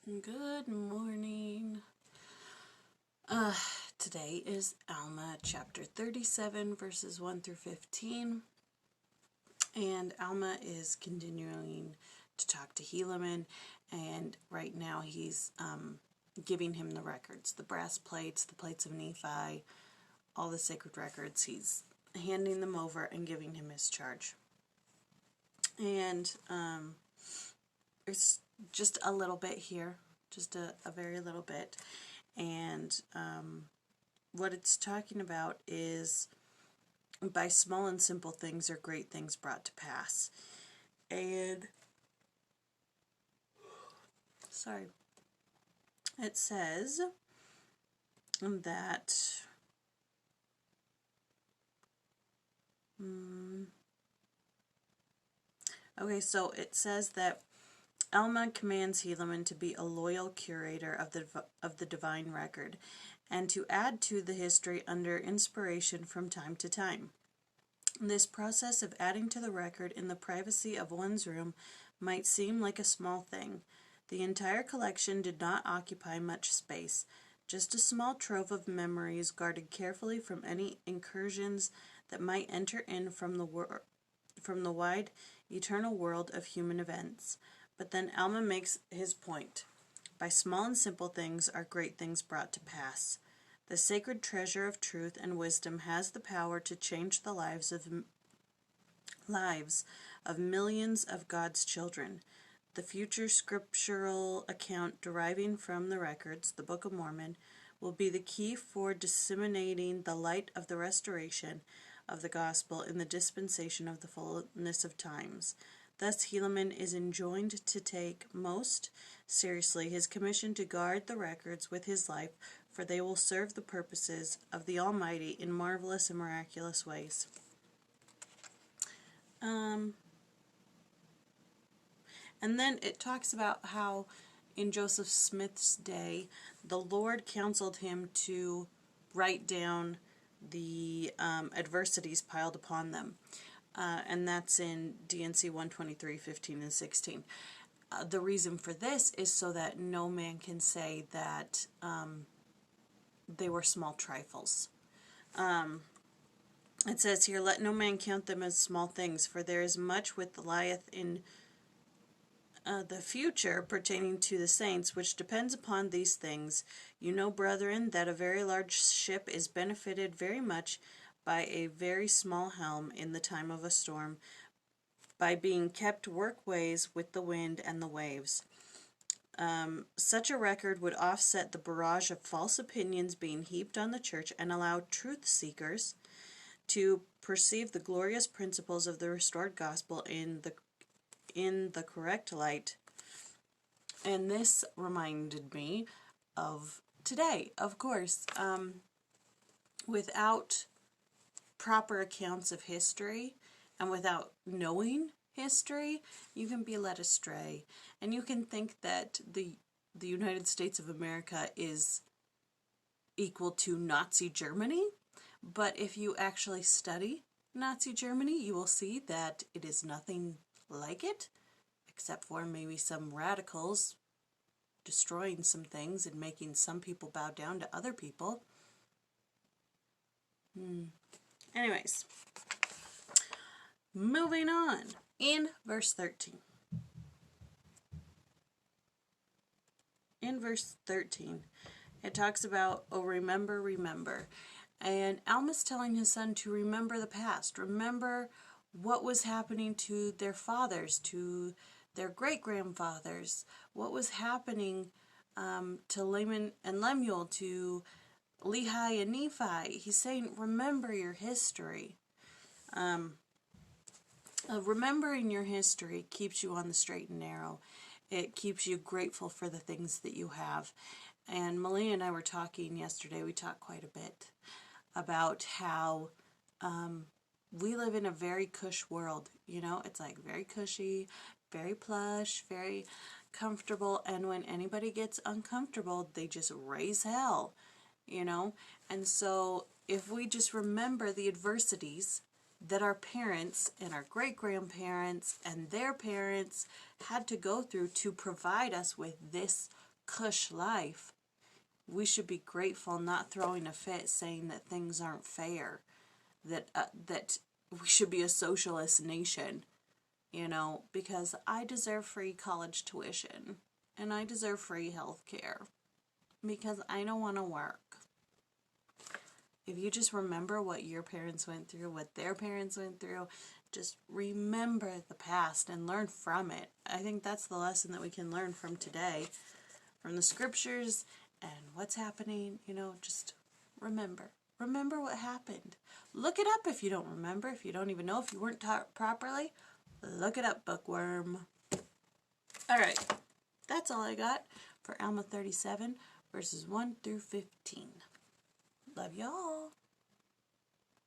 Good morning. Today is Alma Chapter 37, verses 1 through 15. And Alma is continuing to talk to Helaman, and right now he's giving him the records, the brass plates, the plates of Nephi, all the sacred records. He's handing them over and giving him his charge. And it's just a little bit here, just a very little bit. And what it's talking about is, by small and simple things are great things brought to pass. And, sorry, it says that, okay, so it says that Alma commands Helaman to be a loyal curator of the divine record, and to add to the history under inspiration from time to time. This process of adding to the record in the privacy of one's room might seem like a small thing. The entire collection did not occupy much space, just a small trove of memories guarded carefully from any incursions that might enter in from the wide, eternal world of human events. But then Alma makes his point. By small and simple things are great things brought to pass. The sacred treasure of truth and wisdom has the power to change the lives of millions of God's children. The future scriptural account deriving from the records, the Book of Mormon, will be the key for disseminating the light of the restoration of the gospel in the dispensation of the fullness of times. Thus, Helaman is enjoined to take most seriously his commission to guard the records with his life, for they will serve the purposes of the Almighty in marvelous and miraculous ways. And then it talks about how in Joseph Smith's day, the Lord counseled him to write down the adversities piled upon them. And that's in D&C 123, 15, and 16. The reason for this is so that no man can say that they were small trifles. It says here, let no man count them as small things, for there is much which lieth in the future pertaining to the saints, which depends upon these things. You know, brethren, that a very large ship is benefited very much by a very small helm in the time of a storm, by being kept workways with the wind and the waves. Such a record would offset the barrage of false opinions being heaped on the church, and allow truth seekers to perceive the glorious principles of the restored gospel in the correct light. And this reminded me of today, of course. Without proper accounts of history, and without knowing history, you can be led astray, and you can think that the United States of America is equal to Nazi Germany. But if you actually study Nazi Germany, you will see that it is nothing like it, except for maybe some radicals destroying some things and making some people bow down to other people. Anyways, moving on. In verse 13. In verse 13, it talks about, oh, remember, remember. And Alma's telling his son to remember the past. Remember what was happening to their fathers, to their great-grandfathers. What was happening to Laman and Lemuel, to Lehi and Nephi. He's saying, remember your history. Remembering your history keeps you on the straight and narrow. It keeps you grateful for the things that you have. And Malia and I were talking yesterday, we talked quite a bit about how we live in a very cush world. You know, it's like very cushy, very plush, very comfortable. And when anybody gets uncomfortable, they just raise hell, you know. And so if we just remember the adversities that our parents and our great-grandparents and their parents had to go through to provide us with this cush life, we should be grateful, not throwing a fit saying that things aren't fair, that we should be a socialist nation, you know, because I deserve free college tuition and I deserve free health care because I don't want to work. If you just remember what your parents went through, what their parents went through, just remember the past and learn from it. I think that's the lesson that we can learn from today, from the scriptures and what's happening. You know, just remember. Remember what happened. Look it up if you don't remember. If you don't even know, if you weren't taught properly, look it up, bookworm. All right, that's all I got for Alma 37, verses 1 through 15. Love y'all.